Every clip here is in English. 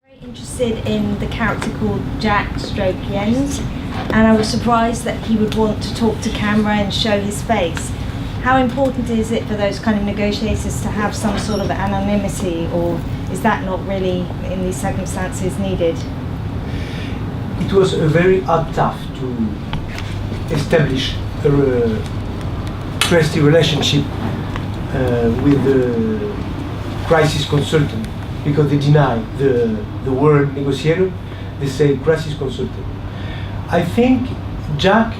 Very interested in the character called Jack Stroke Jens, and I was surprised that he would want to talk to camera and show his face. How important is it for those kind of negotiators to have some sort of anonymity, or is that not really in these circumstances needed? It was a very hard task to establish a trusty relationship with the crisis consultant, because they deny the word negotiator, they say crisis consultant. I think Jack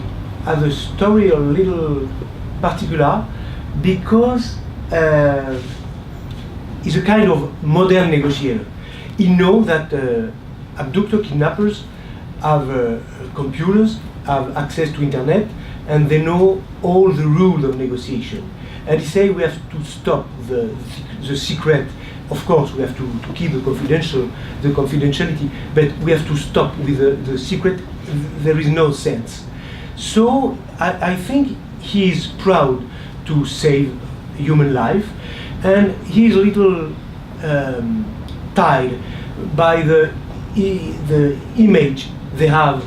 has a story a little particular because he's a kind of modern negotiator. He knows that abductor kidnappers have computers, have access to internet, and they know all the rules of negotiation. And he say we have to stop the secret. Of course, we have to keep the confidentiality, but we have to stop with the secret. There is no sense. So I think he is proud to save human life, and he is a little tied by the image they have,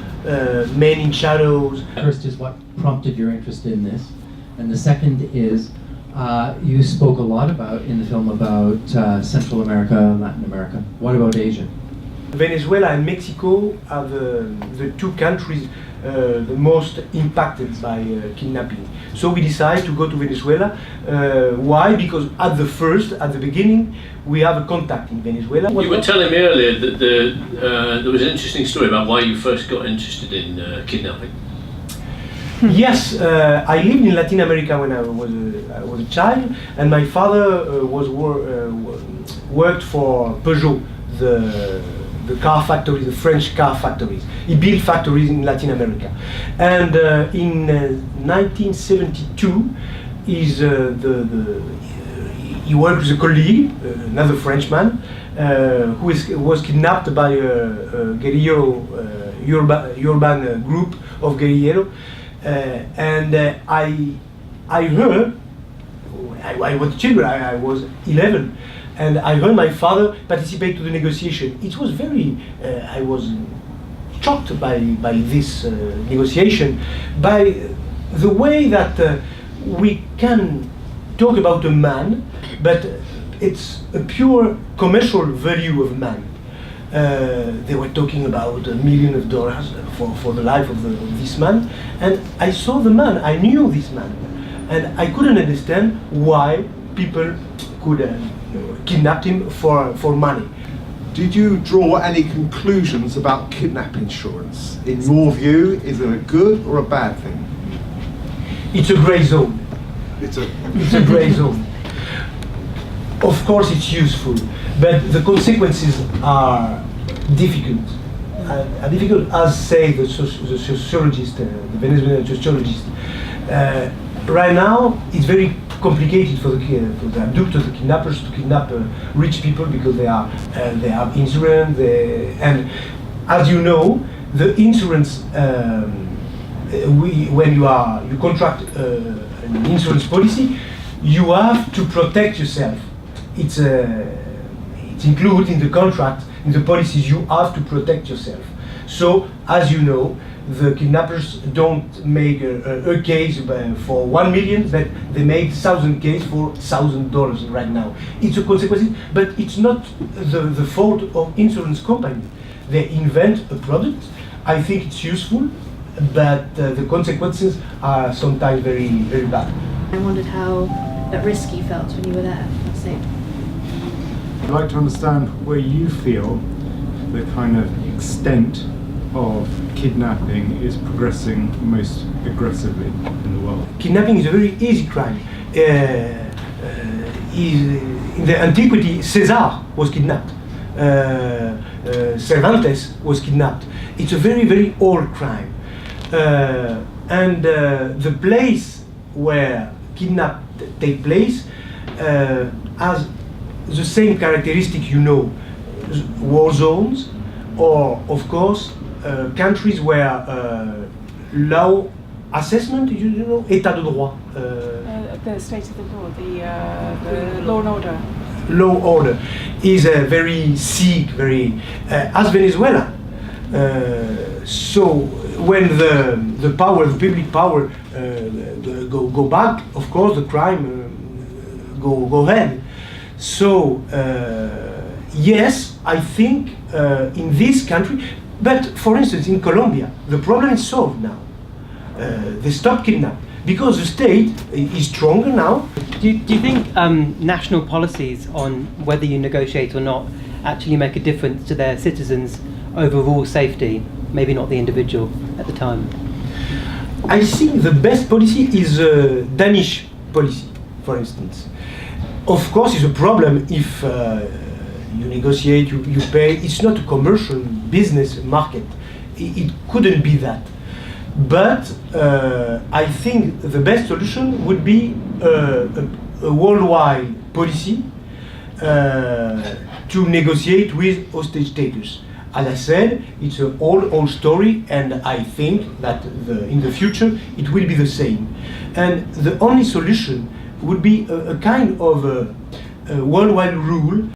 men in shadows. First is what prompted your interest in this, and the second is you spoke a lot about in the film about Central America, Latin America. What about Asia? Venezuela and Mexico are the two countries the most impacted by kidnapping. So we decided to go to Venezuela. Why? Because at the beginning, we have a contact in Venezuela. You were telling me earlier that there was an interesting story about why you first got interested in kidnapping. Yes, I lived in Latin America when I was a child, and my father worked for Peugeot, the car factories, the French car factories. He built factories in Latin America. And in 1972, he worked with a colleague, another Frenchman, who was kidnapped by a guerrillero, urban group of guerrilleros. And I heard, I was children, I was 11, and I heard my father participate to the negotiation. It was very, I was shocked by this negotiation, by the way that we can talk about a man, but it's a pure commercial value of man. They were talking about $1 million for the life of this man, and I saw the man, I knew this man, and I couldn't understand why people could kidnap him for money. Did you draw any conclusions about kidnap insurance? In your view, is it a good or a bad thing? It's a grey zone. It's a grey zone. Of course it's useful, but the consequences are difficult. Difficult, as say the sociologist, the Venezuelan sociologist. Right now, it's very complicated for the abductors, the kidnappers, to kidnap rich people because they have insurance. And as you know, the insurance when you contract an insurance policy, you have to protect yourself. It's included in the contract, in the policies. You have to protect yourself. So, as you know, the kidnappers don't make a case for 1 million, but they make 1,000 cases for $1,000 right now. It's a consequence, but it's not the fault of insurance company. They invent a product. I think it's useful, but the consequences are sometimes very, very bad. I wondered how at risk you felt when you were there. That's it. I'd like to understand where you feel the kind of extent of kidnapping is progressing most aggressively in the world. Kidnapping is a very easy crime. In the antiquity, Caesar was kidnapped. Cervantes was kidnapped. It's a very, very old crime. And the place where kidnap take place has the same characteristic, you know, war zones, or of course countries where law assessment, you know, état de droit. The state of the law, the law and order. Law order is very sick, very as Venezuela. So when the power, the public power, go back, of course the crime go ahead. So yes, I think in this country, but for instance in Colombia, the problem is solved now. They stopped kidnapping because the state is stronger now. Do you think national policies on whether you negotiate or not actually make a difference to their citizens' overall safety? Maybe not the individual at the time. I think the best policy is Danish policy, for instance. Of course, it's a problem if you negotiate, you pay. It's not a commercial business market. It couldn't be that. But I think the best solution would be a worldwide policy to negotiate with hostage takers. As I said, it's an old story, and I think that in the future it will be the same. And the only solution would be a kind of a worldwide rule